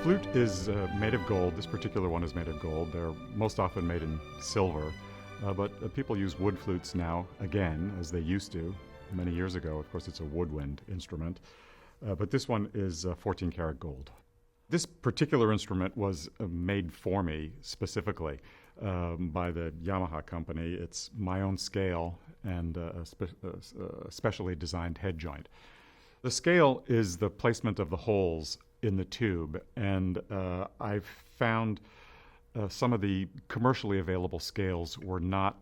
Flute is made of gold. This particular one is made of gold. They're most often made in silver, but people use wood flutes now again, as they used to many years ago. Of course, it's a woodwind instrument, but this one is 14 karat gold. This particular instrument was made for me specifically by the Yamaha company. It's my own scale and a specially designed head joint. The scale is the placement of the holes in the tube, and I've found some of the commercially available scales were not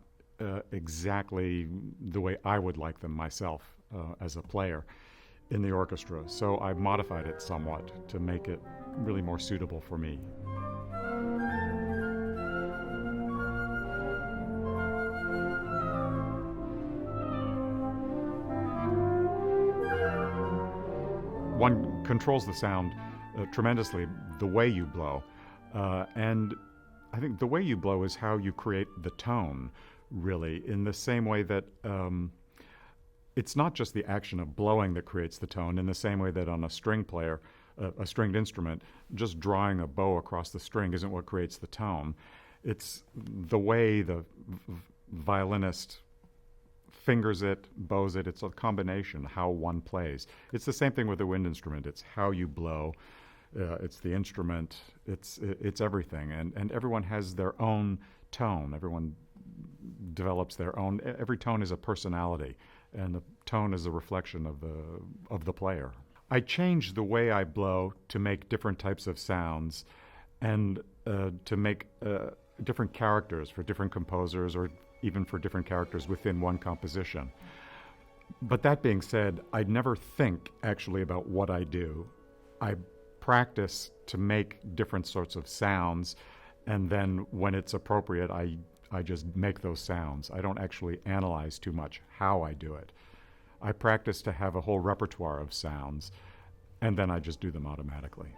exactly the way I would like them myself as a player in the orchestra. So I modified it somewhat to make it really more suitable for me. One controls the sound tremendously the way you blow. And I think the way you blow is how you create the tone, really, in the same way that it's not just the action of blowing that creates the tone, in the same way that on a string player, a stringed instrument, just drawing a bow across the string isn't what creates the tone. It's the way the violinist fingers it, bows it. It's a combination, how one plays. It's the same thing with the wind instrument. It's how you blow. It's the instrument. It's everything. And everyone has their own tone. Everyone develops their own. Every tone is a personality, and the tone is a reflection of the player. I change the way I blow to make different types of sounds, and to make different characters for different composers, or even for different characters within one composition. But that being said, I never think actually about what I do. I practice to make different sorts of sounds, and then when it's appropriate, I just make those sounds. I don't actually analyze too much how I do it. I practice to have a whole repertoire of sounds, and then I just do them automatically.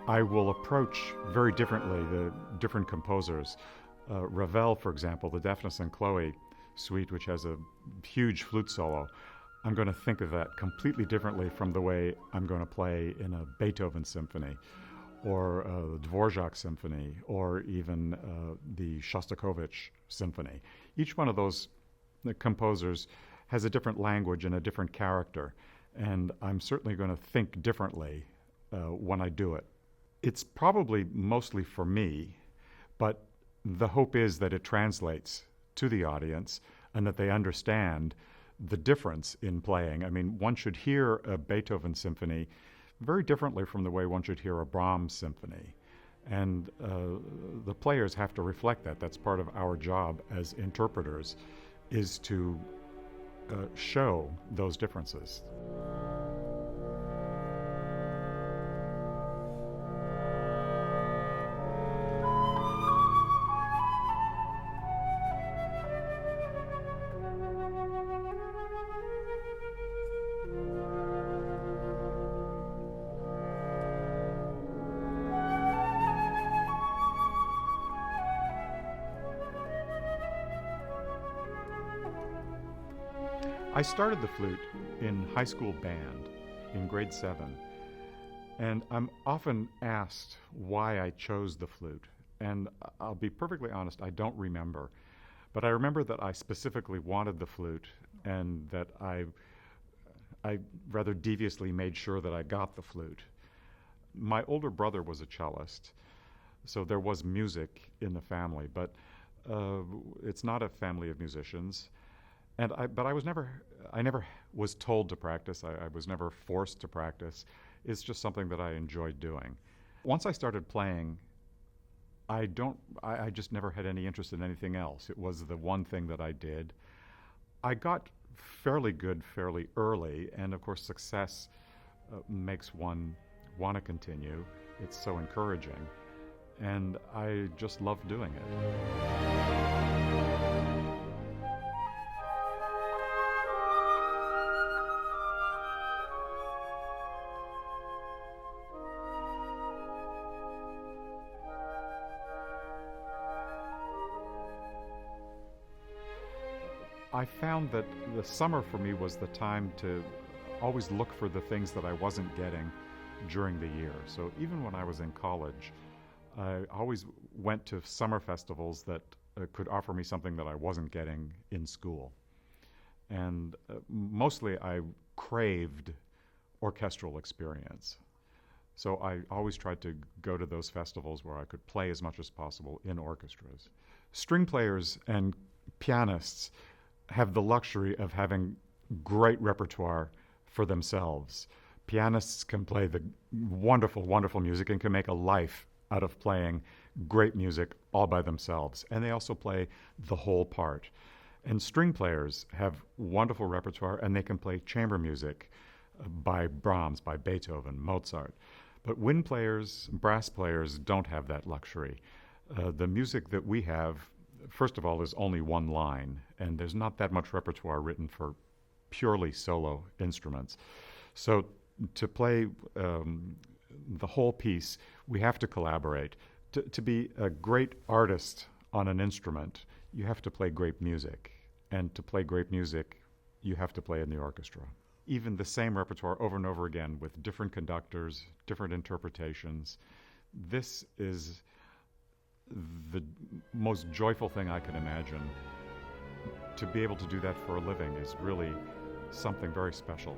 I will approach very differently the different composers. Ravel, for example, the Daphnis and Chloe suite, which has a huge flute solo, I'm going to think of that completely differently from the way I'm going to play in a Beethoven symphony, or a Dvorak symphony, or even the Shostakovich symphony. Each one of those composers has a different language and a different character, and I'm certainly going to think differently when I do it. It's probably mostly for me, but the hope is that it translates to the audience and that they understand the difference in playing. I mean, one should hear a Beethoven symphony very differently from the way one should hear a Brahms symphony. And the players have to reflect that. That's part of our job as interpreters, is to show those differences. I started the flute in high school band in grade 7, And I'm often asked why I chose the flute. And I'll be perfectly honest, I don't remember. But I remember that I specifically wanted the flute and that I rather deviously made sure that I got the flute. My older brother was a cellist, so there was music in the family, but uh, it's not a family of musicians. But I never was told to practice. I was never forced to practice. It's just something that I enjoyed doing. Once I started playing, I just never had any interest in anything else. It was the one thing that I did. I got fairly good fairly early, and of course, success makes one want to continue. It's so encouraging, and I just love doing it. I found that the summer for me was the time to always look for the things that I wasn't getting during the year. So even when I was in college, I always went to summer festivals that could offer me something that I wasn't getting in school. And mostly I craved orchestral experience. So I always tried to go to those festivals where I could play as much as possible in orchestras. String players and pianists have the luxury of having great repertoire for themselves. Pianists can play the wonderful, wonderful music and can make a life out of playing great music all by themselves. And they also play the whole part. And string players have wonderful repertoire and they can play chamber music by Brahms, by Beethoven, Mozart. But wind players, brass players don't have that luxury. The music that we have, first of all, is only one line, and there's not that much repertoire written for purely solo instruments. So to play the whole piece, we have to collaborate. To be a great artist on an instrument, you have to play great music. And to play great music, you have to play in the orchestra. Even the same repertoire over and over again with different conductors, different interpretations. This is the most joyful thing I can imagine. To be able to do that for a living is really something very special.